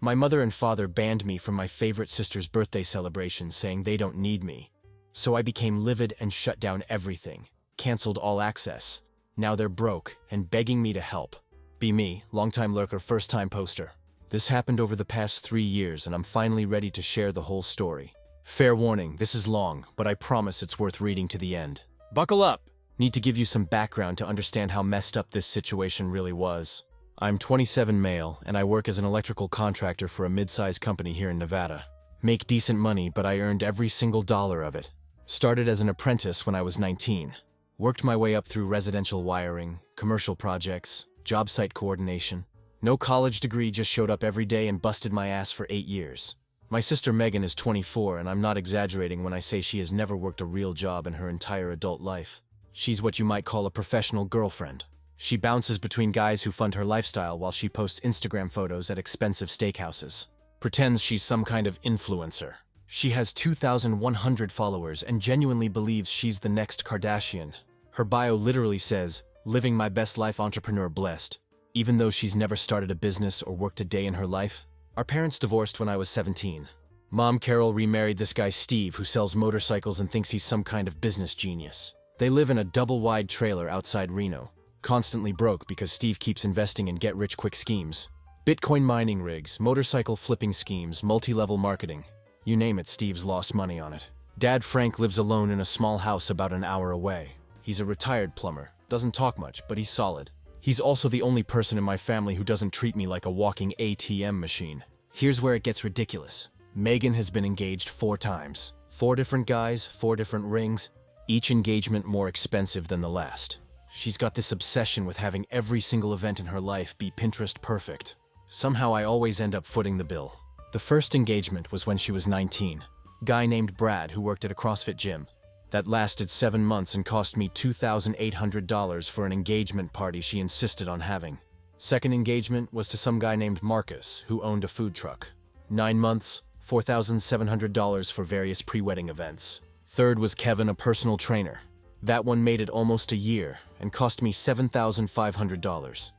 My mother and father banned me from my favorite sister's birthday celebration, saying they don't need me. So I became livid and shut down everything, canceled all access. Now they're broke and begging me to help. Be me, longtime lurker, first-time poster. This happened over the past 3 years, and I'm finally ready to share the whole story. Fair warning, this is long, but I promise it's worth reading to the end. Buckle up! Need to give you some background to understand how messed up this situation really was. I'm 27 male, and I work as an electrical contractor for a mid-sized company here in Nevada. Make decent money, but I earned every single dollar of it. Started as an apprentice when I was 19. Worked my way up through residential wiring, commercial projects, job site coordination. No college degree, just showed up every day and busted my ass for 8 years. My sister Megan is 24, and I'm not exaggerating when I say she has never worked a real job in her entire adult life. She's what you might call a professional girlfriend. She bounces between guys who fund her lifestyle while she posts Instagram photos at expensive steakhouses. Pretends she's some kind of influencer. She has 2,100 followers and genuinely believes she's the next Kardashian. Her bio literally says, "Living my best life, entrepreneur blessed," even though she's never started a business or worked a day in her life. Our parents divorced when I was 17. Mom Carol remarried this guy Steve, who sells motorcycles and thinks he's some kind of business genius. They live in a double-wide trailer outside Reno, constantly broke because Steve keeps investing in get-rich-quick schemes. Bitcoin mining rigs, motorcycle flipping schemes, multi-level marketing. You name it, Steve's lost money on it. Dad Frank lives alone in a small house about an hour away. He's a retired plumber, doesn't talk much, but he's solid. He's also the only person in my family who doesn't treat me like a walking ATM machine. Here's where it gets ridiculous. Megan has been engaged 4 times. 4 different guys, 4 different rings, each engagement more expensive than the last. She's got this obsession with having every single event in her life be Pinterest perfect. Somehow I always end up footing the bill. The first engagement was when she was 19. Guy named Brad who worked at a CrossFit gym. That lasted 7 months and cost me $2,800 for an engagement party she insisted on having. Second engagement was to some guy named Marcus who owned a food truck. 9 months, $4,700 for various pre-wedding events. Third was Kevin, a personal trainer. That one made it almost a year and cost me $7,500.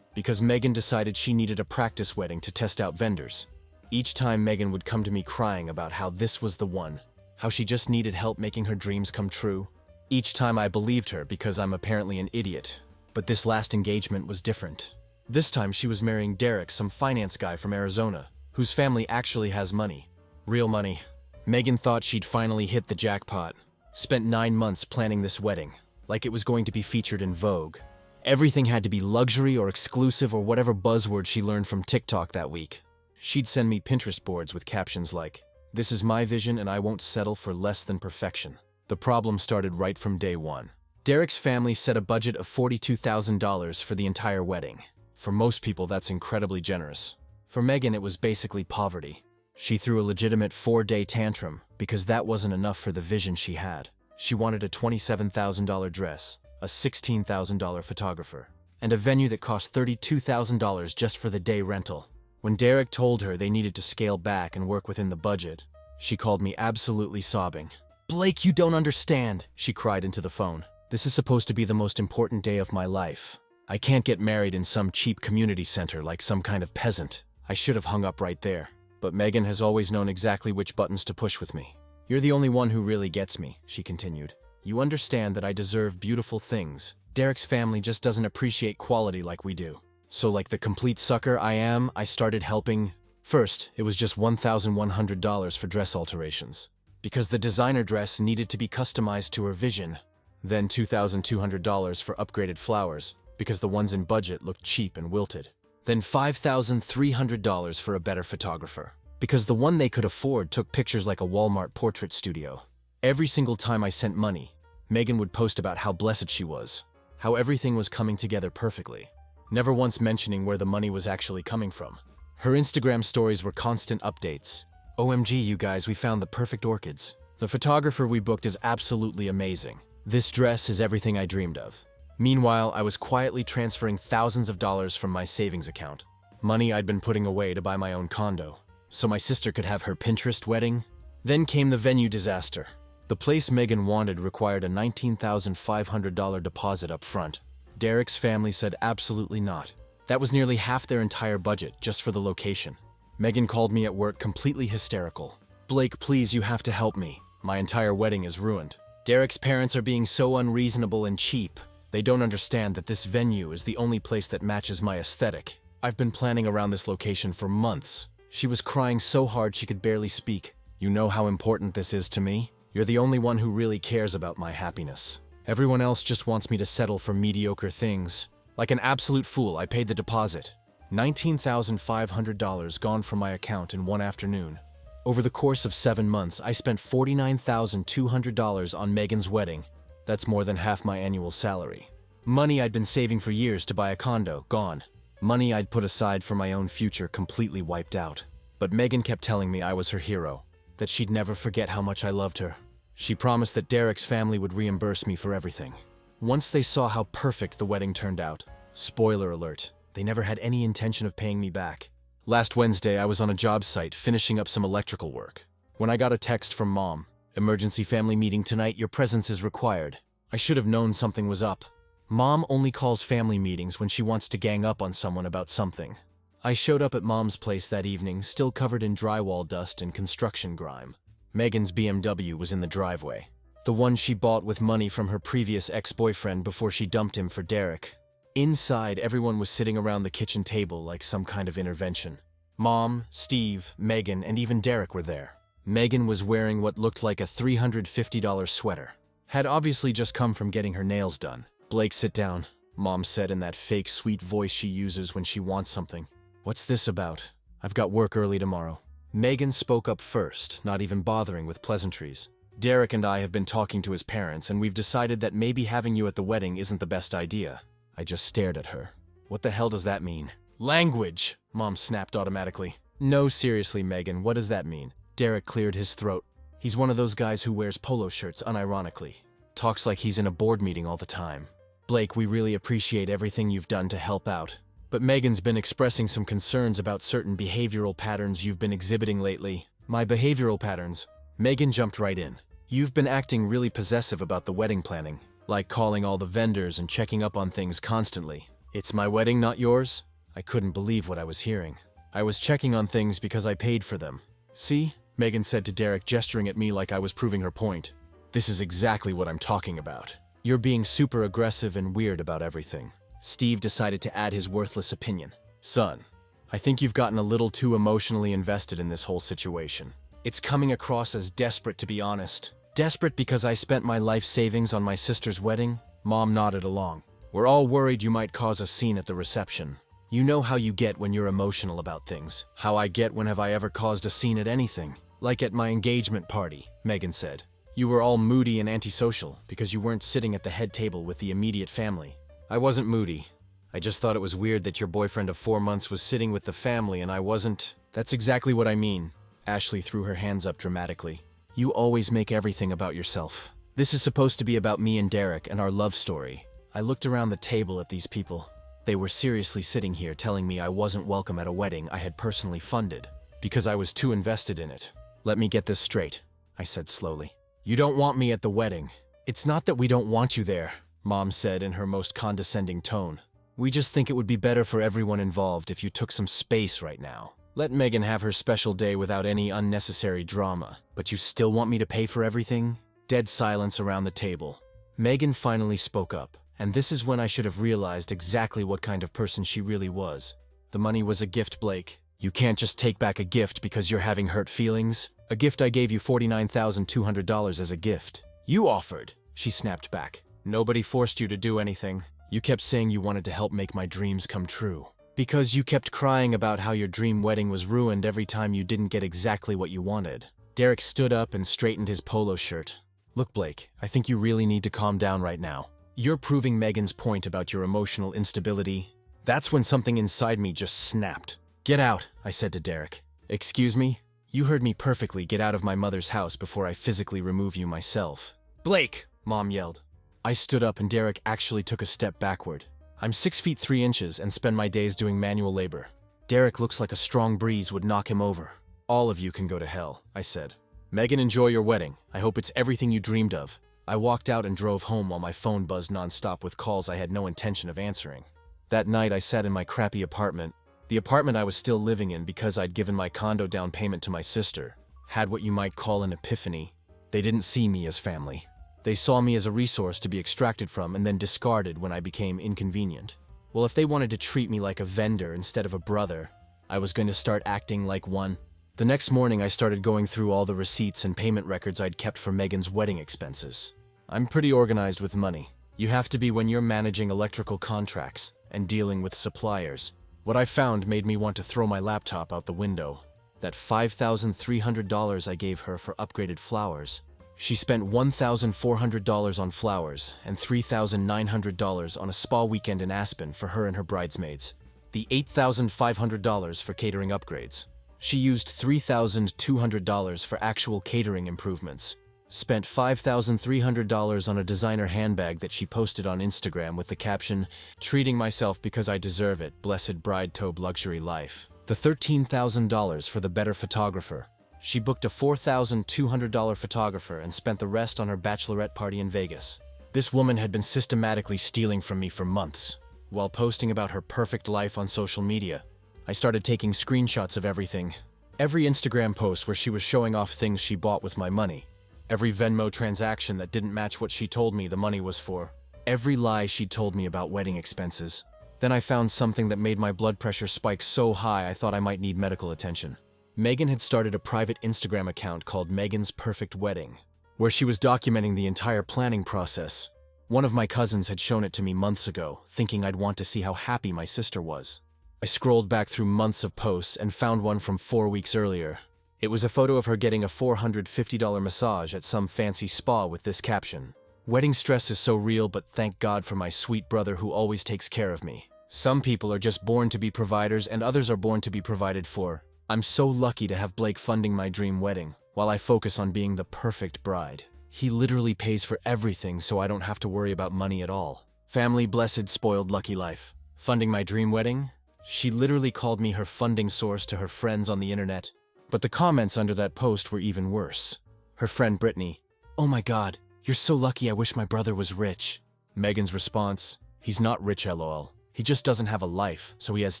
Because Megan decided she needed a practice wedding to test out vendors. Each time Megan would come to me crying about how this was the one, how she just needed help making her dreams come true. Each time I believed her because I'm apparently an idiot. But this last engagement was different. This time she was marrying Derek, some finance guy from Arizona, whose family actually has money. Real money. Megan thought she'd finally hit the jackpot. Spent 9 months planning this wedding, like it was going to be featured in Vogue. Everything had to be luxury or exclusive or whatever buzzword she learned from TikTok that week. She'd send me Pinterest boards with captions like, "This is my vision and I won't settle for less than perfection." The problem started right from day one. Derek's family set a budget of $42,000 for the entire wedding. For most people, that's incredibly generous. For Megan, it was basically poverty. She threw a legitimate 4-day tantrum because that wasn't enough for the vision she had. She wanted a $27,000 dress, a $16,000 photographer, and a venue that cost $32,000 just for the day rental. When Derek told her they needed to scale back and work within the budget, she called me absolutely sobbing. "Blake, you don't understand," she cried into the phone. "This is supposed to be the most important day of my life. I can't get married in some cheap community center like some kind of peasant." I should have hung up right there. But Megan has always known exactly which buttons to push with me. "You're the only one who really gets me," she continued. "You understand that I deserve beautiful things. Derek's family just doesn't appreciate quality like we do. So like the complete sucker I am, I started helping. First, it was just $1,100 for dress alterations, because the designer dress needed to be customized to her vision. Then $2,200 for upgraded flowers, because the ones in budget looked cheap and wilted. Then $5,300 for a better photographer, because the one they could afford took pictures like a Walmart portrait studio. Every single time I sent money, Megan would post about how blessed she was, how everything was coming together perfectly, never once mentioning where the money was actually coming from. Her Instagram stories were constant updates. "OMG, you guys, we found the perfect orchids. The photographer we booked is absolutely amazing. This dress is everything I dreamed of." Meanwhile, I was quietly transferring thousands of dollars from my savings account, money I'd been putting away to buy my own condo, so my sister could have her Pinterest wedding. Then came the venue disaster. The place Megan wanted required a $19,500 deposit up front. Derek's family said absolutely not. That was nearly half their entire budget just for the location. Megan called me at work completely hysterical. Blake, please, you have to help me. My entire wedding is ruined. Derek's parents are being so unreasonable and cheap. They don't understand that this venue is the only place that matches my aesthetic. I've been planning around this location for months. She was crying so hard she could barely speak. You know how important this is to me? You're the only one who really cares about my happiness. Everyone else just wants me to settle for mediocre things. Like an absolute fool, I paid the deposit. $19,500 gone from my account in one afternoon. Over the course of 7 months, I spent $49,200 on Megan's wedding. That's more than half my annual salary. Money I'd been saving for years to buy a condo, gone. Money I'd put aside for my own future, completely wiped out. But Megan kept telling me I was her hero, that she'd never forget how much I loved her. She promised that Derek's family would reimburse me for everything. Once they saw how perfect the wedding turned out, spoiler alert, they never had any intention of paying me back. Last Wednesday, I was on a job site finishing up some electrical work, when I got a text from Mom. Emergency family meeting tonight, your presence is required. I should have known something was up. Mom only calls family meetings when she wants to gang up on someone about something. I showed up at Mom's place that evening, still covered in drywall dust and construction grime. Megan's BMW was in the driveway. The one she bought with money from her previous ex-boyfriend before she dumped him for Derek. Inside, everyone was sitting around the kitchen table like some kind of intervention. Mom, Steve, Megan, and even Derek were there. Megan was wearing what looked like a $350 sweater. Had obviously just come from getting her nails done. Blake, sit down, Mom said in that fake sweet voice she uses when she wants something. What's this about? I've got work early tomorrow. Megan spoke up first, not even bothering with pleasantries. Derek and I have been talking to his parents, and we've decided that maybe having you at the wedding isn't the best idea. I just stared at her. What the hell does that mean? Language! Mom snapped automatically. No, seriously, Megan, what does that mean? Derek cleared his throat. He's one of those guys who wears polo shirts unironically. Talks like he's in a board meeting all the time. Blake, we really appreciate everything you've done to help out. But Megan's been expressing some concerns about certain behavioral patterns you've been exhibiting lately. My behavioral patterns? Megan jumped right in. You've been acting really possessive about the wedding planning. Like calling all the vendors and checking up on things constantly. It's my wedding, not yours? I couldn't believe what I was hearing. I was checking on things because I paid for them. See? Megan said to Derek, gesturing at me like I was proving her point. This is exactly what I'm talking about. You're being super aggressive and weird about everything. Steve decided to add his worthless opinion. Son, I think you've gotten a little too emotionally invested in this whole situation. It's coming across as desperate, to be honest. Desperate because I spent my life savings on my sister's wedding? Mom nodded along. We're all worried you might cause a scene at the reception. You know how you get when you're emotional about things. How I get when have I ever caused a scene at anything. Like at my engagement party, Megan said. You were all moody and antisocial because you weren't sitting at the head table with the immediate family. I wasn't moody. I just thought it was weird that your boyfriend of 4 months was sitting with the family and I wasn't. That's exactly what I mean. Ashley threw her hands up dramatically. You always make everything about yourself. This is supposed to be about me and Derek and our love story. I looked around the table at these people. They were seriously sitting here telling me I wasn't welcome at a wedding I had personally funded because I was too invested in it. Let me get this straight, I said slowly. You don't want me at the wedding. It's not that we don't want you there, Mom said in her most condescending tone. We just think it would be better for everyone involved if you took some space right now. Let Megan have her special day without any unnecessary drama. But you still want me to pay for everything? Dead silence around the table. Megan finally spoke up, and this is when I should have realized exactly what kind of person she really was. The money was a gift, Blake. You can't just take back a gift because you're having hurt feelings. A gift. I gave you $49,200 as a gift. You offered, she snapped back. Nobody forced you to do anything. You kept saying you wanted to help make my dreams come true. Because you kept crying about how your dream wedding was ruined every time you didn't get exactly what you wanted. Derek stood up and straightened his polo shirt. Look, Blake, I think you really need to calm down right now. You're proving Megan's point about your emotional instability. That's when something inside me just snapped. Get out, I said to Derek. Excuse me? You heard me perfectly. Get out of my mother's house before I physically remove you myself. Blake, Mom yelled. I stood up and Derek actually took a step backward. I'm 6 feet 3 inches and spend my days doing manual labor. Derek looks like a strong breeze would knock him over. All of you can go to hell, I said. Megan, enjoy your wedding. I hope it's everything you dreamed of. I walked out and drove home while my phone buzzed nonstop with calls I had no intention of answering. That night I sat in my crappy apartment, The apartment I was still living in, because I'd given my condo down payment to my sister, had what you might call an epiphany. They didn't see me as family. They saw me as a resource to be extracted from and then discarded when I became inconvenient. Well, if they wanted to treat me like a vendor instead of a brother, I was going to start acting like one. The next morning, I started going through all the receipts and payment records I'd kept for Megan's wedding expenses. I'm pretty organized with money. You have to be when you're managing electrical contracts and dealing with suppliers. What I found made me want to throw my laptop out the window. That $5,300 I gave her for upgraded flowers. She spent $1,400 on flowers and $3,900 on a spa weekend in Aspen for her and her bridesmaids. The $8,500 for catering upgrades. She used $3,200 for actual catering improvements. Spent $5,300 on a designer handbag that she posted on Instagram with the caption, "Treating myself because I deserve it, blessed bride-tobe luxury life." The $13,000 for the better photographer. She booked a $4,200 photographer and spent the rest on her bachelorette party in Vegas. This woman had been systematically stealing from me for months. While posting about her perfect life on social media, I started taking screenshots of everything. Every Instagram post where she was showing off things she bought with my money. Every Venmo transaction that didn't match what she told me the money was for. Every lie she told me about wedding expenses. Then I found something that made my blood pressure spike so high I thought I might need medical attention. Megan had started a private Instagram account called Megan's Perfect Wedding, where she was documenting the entire planning process. One of my cousins had shown it to me months ago, thinking I'd want to see how happy my sister was. I scrolled back through months of posts and found one from 4 weeks earlier. It was a photo of her getting a $450 massage at some fancy spa with this caption: "Wedding stress is so real, but thank God for my sweet brother who always takes care of me. Some people are just born to be providers and others are born to be provided for. I'm so lucky to have Blake funding my dream wedding, while I focus on being the perfect bride. He literally pays for everything so I don't have to worry about money at all. Family blessed, spoiled, lucky life. Funding my dream wedding?" She literally called me her funding source to her friends on the internet. But the comments under that post were even worse. Her friend Brittany: "Oh my God, you're so lucky, I wish my brother was rich." Megan's response: "He's not rich, lol. He just doesn't have a life, so he has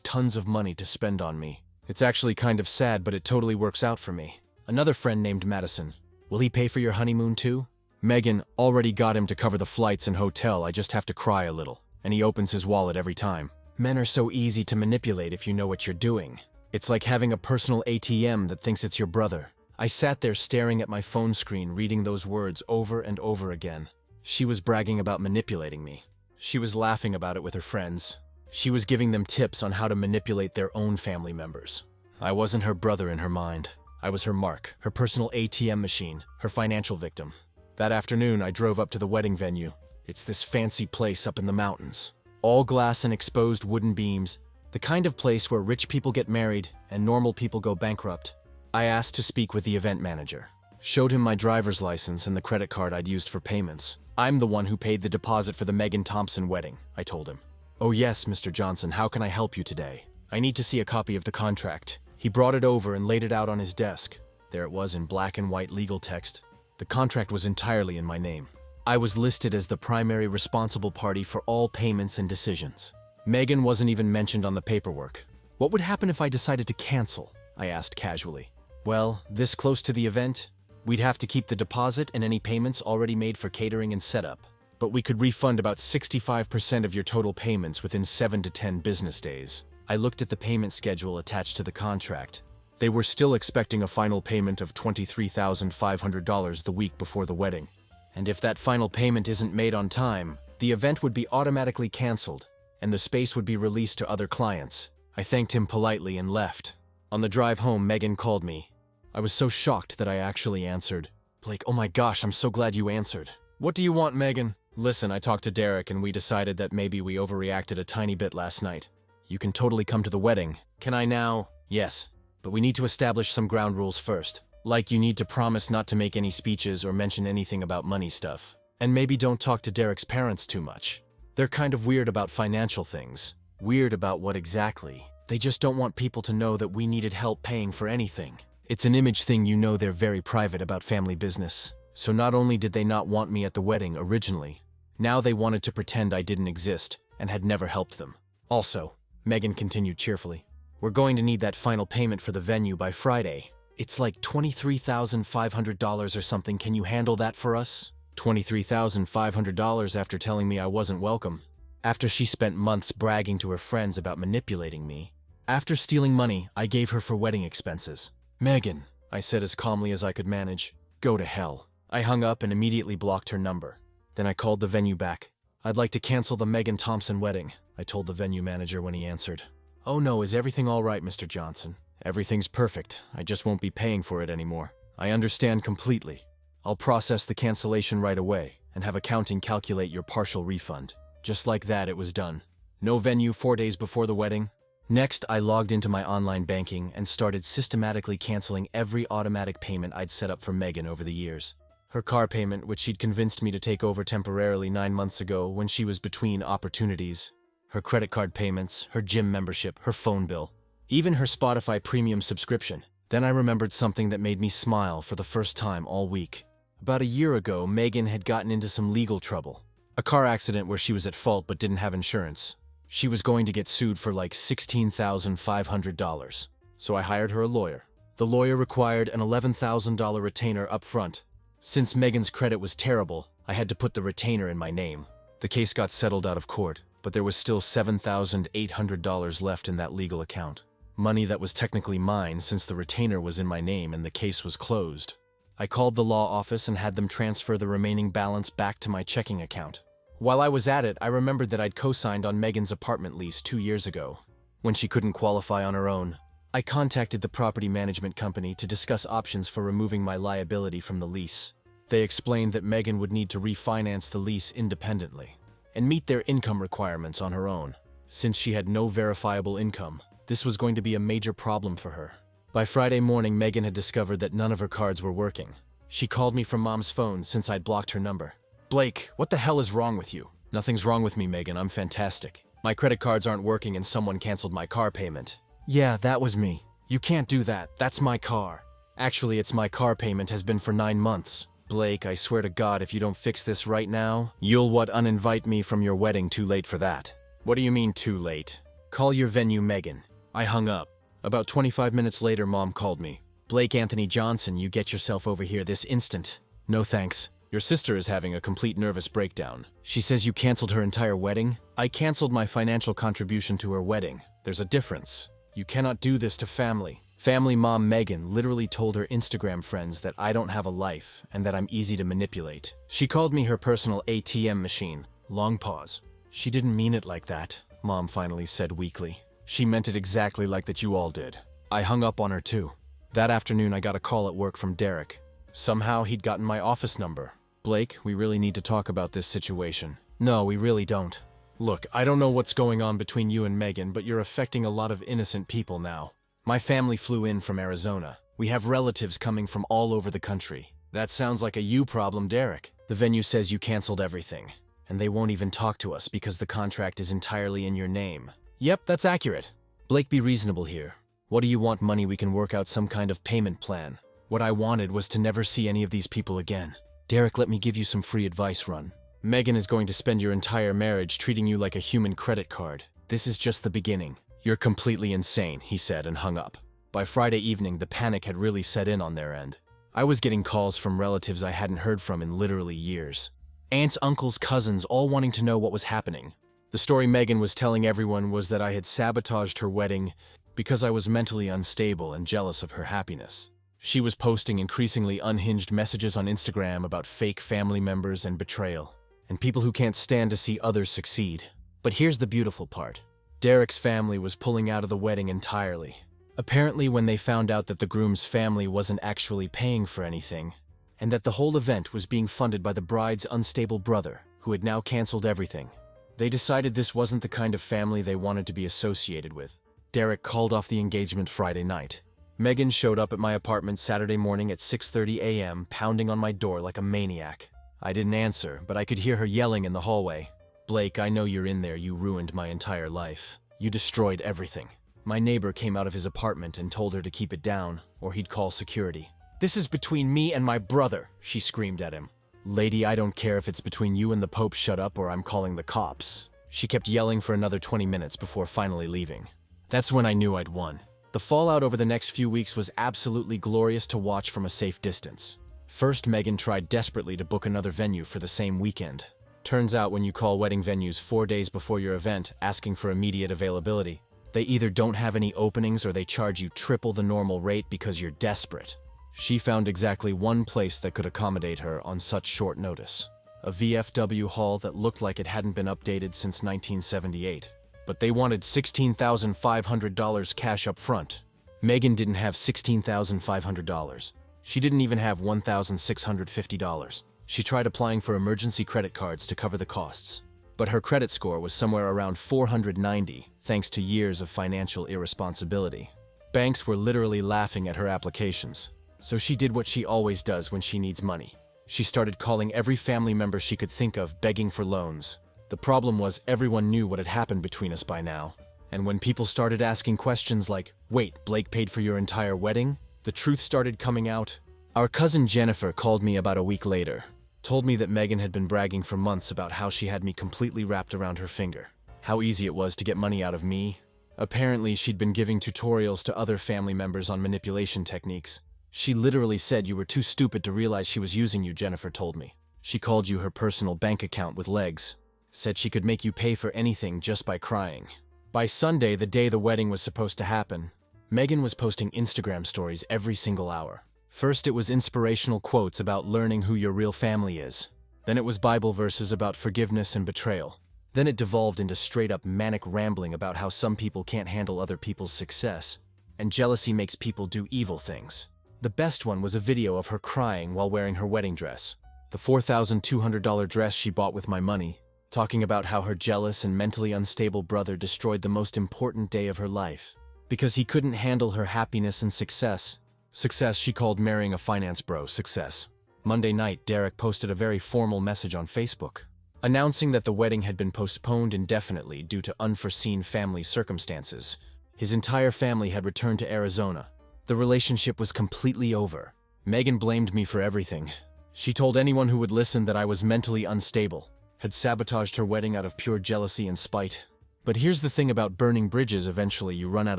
tons of money to spend on me. It's actually kind of sad, but it totally works out for me." Another friend named Madison: "Will he pay for your honeymoon too?" Megan: "Already got him to cover the flights and hotel, I just have to cry a little. And he opens his wallet every time." Men are so easy to manipulate if you know what you're doing. It's like having a personal ATM that thinks it's your brother. I sat there staring at my phone screen reading those words over and over again. She was bragging about manipulating me. She was laughing about it with her friends. She was giving them tips on how to manipulate their own family members. I wasn't her brother in her mind. I was her mark, her personal ATM machine, her financial victim. That afternoon, I drove up to the wedding venue. It's this fancy place up in the mountains. All glass and exposed wooden beams. The kind of place where rich people get married and normal people go bankrupt. I asked to speak with the event manager. Showed him my driver's license and the credit card I'd used for payments. "I'm the one who paid the deposit for the Megan Thompson wedding," I told him. "Oh yes, Mr. Johnson, how can I help you today? I need to see a copy of the contract." He brought it over and laid it out on his desk. There it was in black and white legal text. The contract was entirely in my name. I was listed as the primary responsible party for all payments and decisions. Megan wasn't even mentioned on the paperwork. "What would happen if I decided to cancel?" I asked casually. "Well, this close to the event, we'd have to keep the deposit and any payments already made for catering and setup. But we could refund about 65% of your total payments within 7 to 10 business days." I looked at the payment schedule attached to the contract. They were still expecting a final payment of $23,500 the week before the wedding. And if that final payment isn't made on time, the event would be automatically canceled, and the space would be released to other clients. I thanked him politely and left. On the drive home, Megan called me. I was so shocked that I actually answered. "Blake, oh my gosh, I'm so glad you answered." "What do you want, Megan?" "Listen, I talked to Derek and we decided that maybe we overreacted a tiny bit last night. You can totally come to the wedding. Can I now?" "Yes, but we need to establish some ground rules first. Like you need to promise not to make any speeches or mention anything about money stuff. And maybe don't talk to Derek's parents too much. They're kind of weird about financial things." "Weird about what exactly?" "They just don't want people to know that we needed help paying for anything. It's an image thing, you know, they're very private about family business. So not only did they not want me at the wedding originally, now they wanted to pretend I didn't exist and had never helped them. Also," Megan continued cheerfully, We're going to need that final payment for the venue by Friday. It's like $23,500 or something. Can you handle that for us? $23,500 after telling me I wasn't welcome. After she spent months bragging to her friends about manipulating me. After stealing money I gave her for wedding expenses. Megan, I said as calmly as I could manage, go to hell. I hung up and immediately blocked her number. Then I called the venue back. I'd like to cancel the Megan Thompson wedding, I told the venue manager when he answered. Oh no, is everything all right, Mr. Johnson? Everything's perfect. I just won't be paying for it anymore. I understand completely. I'll process the cancellation right away and have accounting calculate your partial refund. Just like that, it was done. No venue 4 days before the wedding. Next, I logged into my online banking and started systematically canceling every automatic payment I'd set up for Megan over the years. Her car payment, which she'd convinced me to take over temporarily 9 months ago when she was between opportunities. Her credit card payments, her gym membership, her phone bill. Even her Spotify premium subscription. Then I remembered something that made me smile for the first time all week. About a year ago, Megan had gotten into some legal trouble. A car accident where she was at fault but didn't have insurance. She was going to get sued for like $16,500. So I hired her a lawyer. The lawyer required an $11,000 retainer up front. Since Megan's credit was terrible, I had to put the retainer in my name. The case got settled out of court, but there was still $7,800 left in that legal account. Money that was technically mine since the retainer was in my name and the case was closed. I called the law office and had them transfer the remaining balance back to my checking account. While I was at it, I remembered that I'd co-signed on Megan's apartment lease 2 years ago, when she couldn't qualify on her own. I contacted the property management company to discuss options for removing my liability from the lease. They explained that Megan would need to refinance the lease independently and meet their income requirements on her own. Since she had no verifiable income, this was going to be a major problem for her. By Friday morning, Megan had discovered that none of her cards were working. She called me from Mom's phone since I'd blocked her number. Blake, what the hell is wrong with you? Nothing's wrong with me, Megan. I'm fantastic. My credit cards aren't working and someone canceled my car payment. Yeah, that was me. You can't do that. That's my car. Actually, it's my car payment has been for 9 months. Blake, I swear to God, if you don't fix this right now, you'll uninvite me from your wedding. Too late for that. What do you mean too late? Call your venue, Megan. I hung up. About 25 minutes later, Mom called me. Blake Anthony Johnson, you get yourself over here this instant. No thanks. Your sister is having a complete nervous breakdown. She says you canceled her entire wedding? I canceled my financial contribution to her wedding. There's a difference. You cannot do this to family. Family mom Megan literally told her Instagram friends that I don't have a life and that I'm easy to manipulate. She called me her personal ATM machine. Long pause. She didn't mean it like that, Mom finally said weakly. She meant it exactly like that you all did. I hung up on her too. That afternoon I got a call at work from Derek. Somehow he'd gotten my office number. Blake, we really need to talk about this situation. No, we really don't. Look, I don't know what's going on between you and Megan, but you're affecting a lot of innocent people now. My family flew in from Arizona. We have relatives coming from all over the country. That sounds like a you problem, Derek. The venue says you canceled everything, and they won't even talk to us because the contract is entirely in your name. Yep, that's accurate. Blake, be reasonable here. What do you want? Money? We can work out some kind of payment plan. What I wanted was to never see any of these people again. Derek, let me give you some free advice, Run. Megan is going to spend your entire marriage treating you like a human credit card. This is just the beginning. You're completely insane, he said and hung up. By Friday evening, the panic had really set in on their end. I was getting calls from relatives I hadn't heard from in literally years. Aunts, uncles, cousins, all wanting to know what was happening. The story Megan was telling everyone was that I had sabotaged her wedding because I was mentally unstable and jealous of her happiness. She was posting increasingly unhinged messages on Instagram about fake family members and betrayal, and people who can't stand to see others succeed. But here's the beautiful part. Derek's family was pulling out of the wedding entirely. Apparently, when they found out that the groom's family wasn't actually paying for anything, and that the whole event was being funded by the bride's unstable brother, who had now canceled everything, they decided this wasn't the kind of family they wanted to be associated with. Derek called off the engagement Friday night. Megan showed up at my apartment Saturday morning at 6:30 a.m., pounding on my door like a maniac. I didn't answer, but I could hear her yelling in the hallway. Blake, I know you're in there. You ruined my entire life. You destroyed everything. My neighbor came out of his apartment and told her to keep it down, or he'd call security. This is between me and my brother, she screamed at him. Lady, I don't care if it's between you and the Pope. Shut up or I'm calling the cops. She kept yelling for another 20 minutes before finally leaving. That's when I knew I'd won. The fallout over the next few weeks was absolutely glorious to watch from a safe distance. First, Meghan tried desperately to book another venue for the same weekend. Turns out when you call wedding venues 4 days before your event asking for immediate availability, they either don't have any openings or they charge you triple the normal rate because you're desperate. She found exactly one place that could accommodate her on such short notice. A VFW hall that looked like it hadn't been updated since 1978. But they wanted $16,500 cash up front. Meghan didn't have $16,500. She didn't even have $1,650. She tried applying for emergency credit cards to cover the costs. But her credit score was somewhere around 490, thanks to years of financial irresponsibility. Banks were literally laughing at her applications. So she did what she always does when she needs money. She started calling every family member she could think of, begging for loans. The problem was everyone knew what had happened between us by now. And when people started asking questions like, "Wait, Blake paid for your entire wedding?" the truth started coming out. Our cousin Jennifer called me about a week later, told me that Meghan had been bragging for months about how she had me completely wrapped around her finger. How easy it was to get money out of me. Apparently, she'd been giving tutorials to other family members on manipulation techniques. She literally said you were too stupid to realize she was using you, Jennifer told me. She called you her personal bank account with legs. Said she could make you pay for anything just by crying. By Sunday, the day the wedding was supposed to happen, Meghan was posting Instagram stories every single hour. First it was inspirational quotes about learning who your real family is. Then it was Bible verses about forgiveness and betrayal. Then it devolved into straight-up manic rambling about how some people can't handle other people's success, and jealousy makes people do evil things. The best one was a video of her crying while wearing her wedding dress. The $4,200 dress she bought with my money, talking about how her jealous and mentally unstable brother destroyed the most important day of her life. Because he couldn't handle her happiness and success. Success she called marrying a finance bro success. Monday night, Derek posted a very formal message on Facebook, announcing that the wedding had been postponed indefinitely due to unforeseen family circumstances. His entire family had returned to Arizona. The relationship was completely over. Meghan blamed me for everything. She told anyone who would listen that I was mentally unstable, had sabotaged her wedding out of pure jealousy and spite. But here's the thing about burning bridges: eventually you run out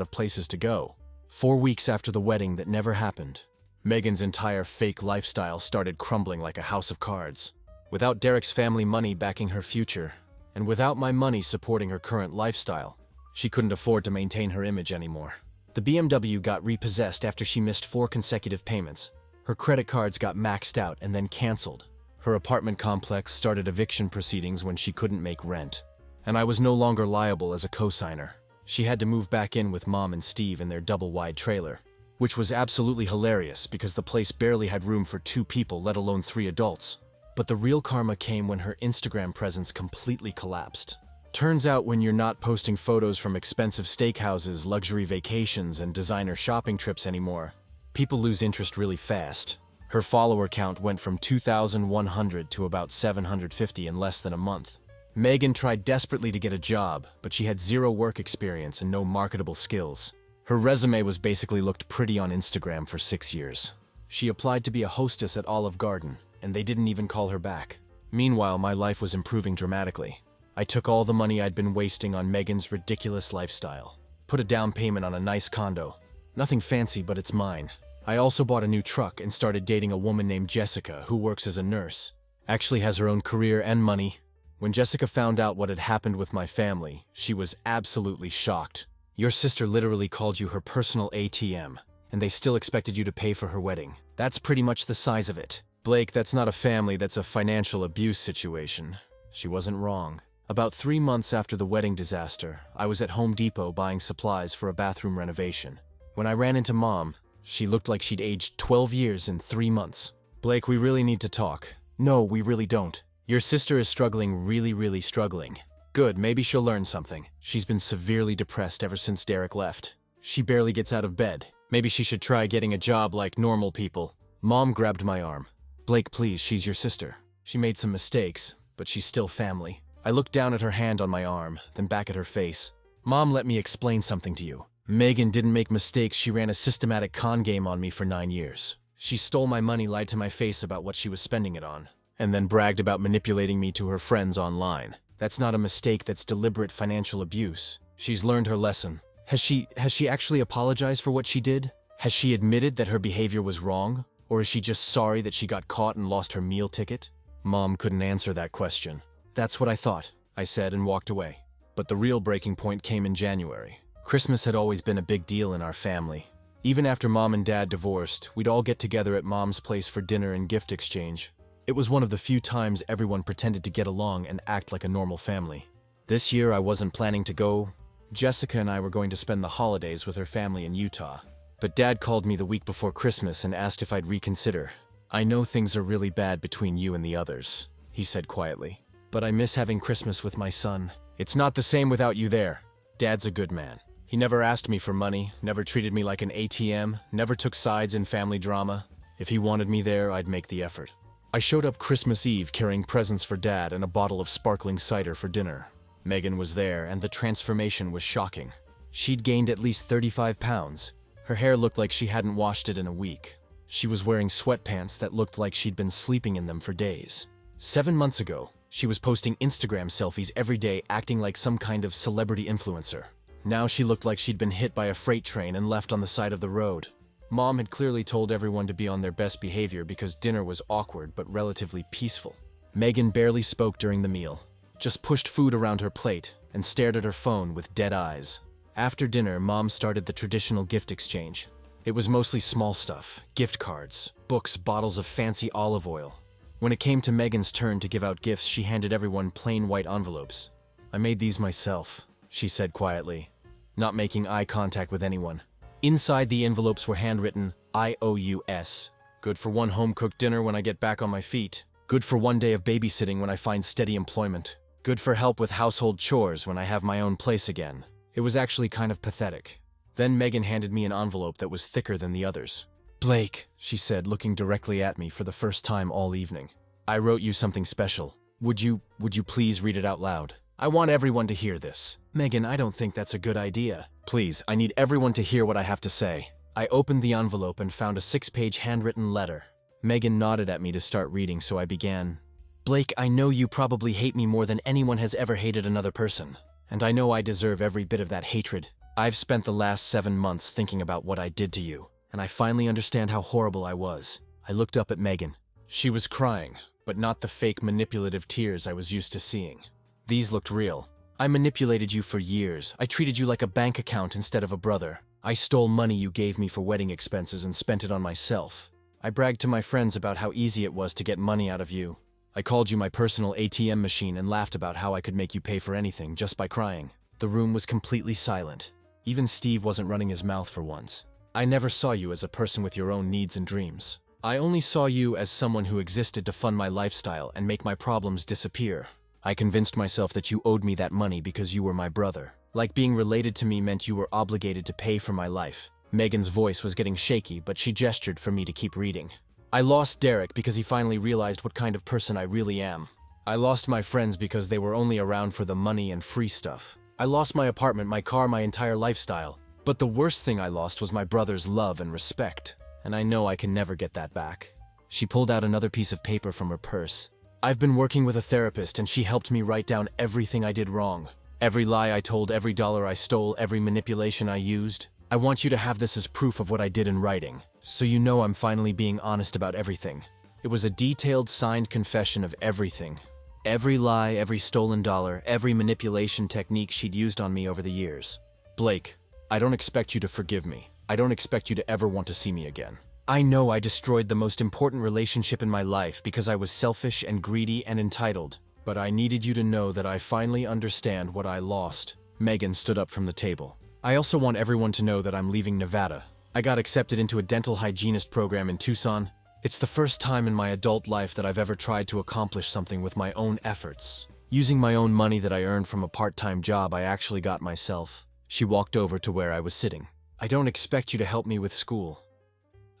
of places to go. 4 weeks after the wedding that never happened, Meghan's entire fake lifestyle started crumbling like a house of cards. Without Derek's family money backing her future, and without my money supporting her current lifestyle, she couldn't afford to maintain her image anymore. The BMW got repossessed after she missed 4 consecutive payments. Her credit cards got maxed out and then canceled. Her apartment complex started eviction proceedings when she couldn't make rent. And I was no longer liable as a co-signer. She had to move back in with Mom and Steve in their double-wide trailer, which was absolutely hilarious because the place barely had room for 2 people, let alone 3 adults. But the real karma came when her Instagram presence completely collapsed. Turns out when you're not posting photos from expensive steakhouses, luxury vacations, and designer shopping trips anymore, people lose interest really fast. Her follower count went from 2,100 to about 750 in less than a month. Meghan tried desperately to get a job, but she had 0 work experience and no marketable skills. Her resume was basically looked pretty on Instagram for 6 years. She applied to be a hostess at Olive Garden, and they didn't even call her back. Meanwhile, my life was improving dramatically. I took all the money I'd been wasting on Meghan's ridiculous lifestyle. Put a down payment on a nice condo. Nothing fancy, but it's mine. I also bought a new truck and started dating a woman named Jessica who works as a nurse. Actually has her own career and money. When Jessica found out what had happened with my family, she was absolutely shocked. Your sister literally called you her personal ATM, and they still expected you to pay for her wedding. That's pretty much the size of it. Blake, that's not a family, that's a financial abuse situation. She wasn't wrong. About 3 months after the wedding disaster, I was at Home Depot buying supplies for a bathroom renovation. When I ran into Mom, she looked like she'd aged 12 years in 3 months. Blake, we really need to talk. No, we really don't. Your sister is struggling, really struggling. Good, maybe she'll learn something. She's been severely depressed ever since Derek left. She barely gets out of bed. Maybe she should try getting a job like normal people. Mom grabbed my arm. Blake, please, she's your sister. She made some mistakes, but she's still family. I looked down at her hand on my arm, then back at her face. Mom, let me explain something to you. Meghan didn't make mistakes. She ran a systematic con game on me for 9 years. She stole my money, lied to my face about what she was spending it on, and then bragged about manipulating me to her friends online. That's not a mistake, that's deliberate financial abuse. She's learned her lesson. Has she actually apologized for what she did? Has she admitted that her behavior was wrong? Or is she just sorry that she got caught and lost her meal ticket? Mom couldn't answer that question. That's what I thought, I said and walked away. But the real breaking point came in January. Christmas had always been a big deal in our family. Even after Mom and Dad divorced, we'd all get together at Mom's place for dinner and gift exchange. It was one of the few times everyone pretended to get along and act like a normal family. This year I wasn't planning to go. Jessica and I were going to spend the holidays with her family in Utah. But Dad called me the week before Christmas and asked if I'd reconsider. "I know things are really bad between you and the others," he said quietly. "But I miss having Christmas with my son. It's not the same without you there." Dad's a good man. He never asked me for money, never treated me like an ATM, never took sides in family drama. If he wanted me there, I'd make the effort. I showed up Christmas Eve carrying presents for Dad and a bottle of sparkling cider for dinner. Megan was there, and the transformation was shocking. She'd gained at least 35 pounds. Her hair looked like she hadn't washed it in a week. She was wearing sweatpants that looked like she'd been sleeping in them for days. 7 months ago, she was posting Instagram selfies every day acting like some kind of celebrity influencer. Now she looked like she'd been hit by a freight train and left on the side of the road. Mom had clearly told everyone to be on their best behavior because dinner was awkward but relatively peaceful. Megan barely spoke during the meal, just pushed food around her plate and stared at her phone with dead eyes. After dinner, Mom started the traditional gift exchange. It was mostly small stuff, gift cards, books, bottles of fancy olive oil. When it came to Megan's turn to give out gifts, she handed everyone plain white envelopes. "I made these myself," she said quietly, not making eye contact with anyone. Inside the envelopes were handwritten, "IOUS. Good for one home-cooked dinner when I get back on my feet. Good for one day of babysitting when I find steady employment. Good for help with household chores when I have my own place again." It was actually kind of pathetic. Then Megan handed me an envelope that was thicker than the others. "Blake," she said, looking directly at me for the first time all evening. "I wrote you something special. Would you please read it out loud? I want everyone to hear this." "Megan, I don't think that's a good idea." "Please, I need everyone to hear what I have to say." I opened the envelope and found a 6-page handwritten letter. Megan nodded at me to start reading, so I began. "Blake, I know you probably hate me more than anyone has ever hated another person. And I know I deserve every bit of that hatred. I've spent the last 7 months thinking about what I did to you, and I finally understand how horrible I was." I looked up at Megan. She was crying, but not the fake manipulative tears I was used to seeing. These looked real. "I manipulated you for years. I treated you like a bank account instead of a brother. I stole money you gave me for wedding expenses and spent it on myself. I bragged to my friends about how easy it was to get money out of you. I called you my personal ATM machine and laughed about how I could make you pay for anything just by crying." The room was completely silent. Even Steve wasn't running his mouth for once. "I never saw you as a person with your own needs and dreams. I only saw you as someone who existed to fund my lifestyle and make my problems disappear. I convinced myself that you owed me that money because you were my brother. Like being related to me meant you were obligated to pay for my life." Megan's voice was getting shaky, but she gestured for me to keep reading. "I lost Derek because he finally realized what kind of person I really am. I lost my friends because they were only around for the money and free stuff. I lost my apartment, my car, my entire lifestyle. But the worst thing I lost was my brother's love and respect. And I know I can never get that back." She pulled out another piece of paper from her purse. "I've been working with a therapist, and she helped me write down everything I did wrong. Every lie I told, every dollar I stole, every manipulation I used. I want you to have this as proof of what I did in writing, so you know I'm finally being honest about everything." It was a detailed, signed confession of everything. Every lie, every stolen dollar, every manipulation technique she'd used on me over the years. "Blake, I don't expect you to forgive me. I don't expect you to ever want to see me again. I know I destroyed the most important relationship in my life because I was selfish and greedy and entitled. But I needed you to know that I finally understand what I lost." Megan stood up from the table. "I also want everyone to know that I'm leaving Nevada. I got accepted into a dental hygienist program in Tucson. It's the first time in my adult life that I've ever tried to accomplish something with my own efforts. Using my own money that I earned from a part-time job I actually got myself." She walked over to where I was sitting. "I don't expect you to help me with school.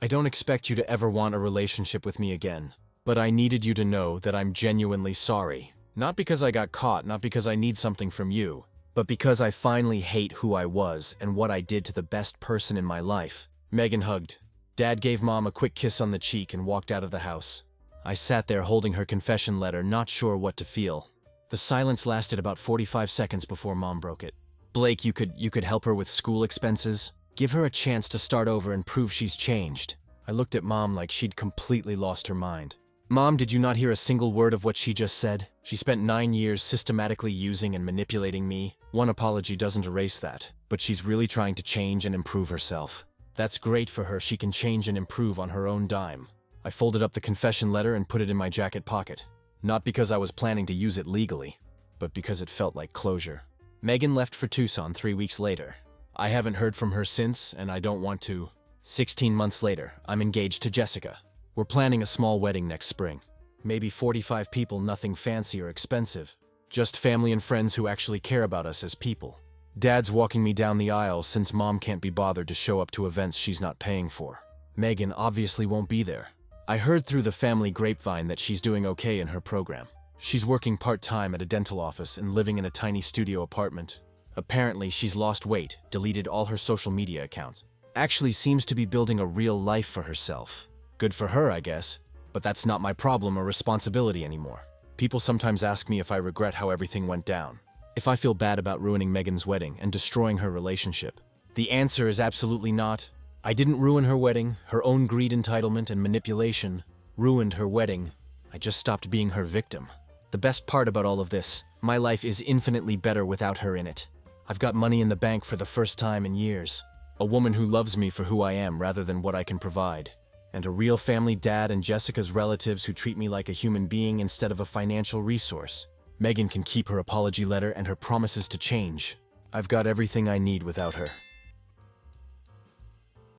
I don't expect you to ever want a relationship with me again. But I needed you to know that I'm genuinely sorry. Not because I got caught, not because I need something from you, but because I finally hate who I was and what I did to the best person in my life." Megan hugged. Dad gave Mom a quick kiss on the cheek and walked out of the house. I sat there holding her confession letter, not sure what to feel. The silence lasted about 45 seconds before Mom broke it. Blake, you could help her with school expenses? Give her a chance to start over and prove she's changed. I looked at Mom like she'd completely lost her mind. Mom, did you not hear a single word of what she just said? She spent 9 years systematically using and manipulating me. One apology doesn't erase that, but she's really trying to change and improve herself. That's great for her. She can change and improve on her own dime. I folded up the confession letter and put it in my jacket pocket. Not because I was planning to use it legally, but because it felt like closure. Megan left for Tucson 3 weeks later. I haven't heard from her since, and I don't want to. 16 months later, I'm engaged to Jessica. We're planning a small wedding next spring. Maybe 45 people, nothing fancy or expensive. Just family and friends who actually care about us as people. Dad's walking me down the aisle since Mom can't be bothered to show up to events she's not paying for. Megan obviously won't be there. I heard through the family grapevine that she's doing okay in her program. She's working part-time at a dental office and living in a tiny studio apartment. Apparently, she's lost weight, deleted all her social media accounts. Actually seems to be building a real life for herself. Good for her, I guess, but that's not my problem or responsibility anymore. People sometimes ask me if I regret how everything went down, if I feel bad about ruining Megan's wedding and destroying her relationship. The answer is absolutely not. I didn't ruin her wedding. Her own greed, entitlement, and manipulation ruined her wedding. I just stopped being her victim. The best part about all of this, my life is infinitely better without her in it. I've got money in the bank for the first time in years. A woman who loves me for who I am rather than what I can provide. And a real family, Dad and Jessica's relatives who treat me like a human being instead of a financial resource. Megan can keep her apology letter and her promises to change. I've got everything I need without her.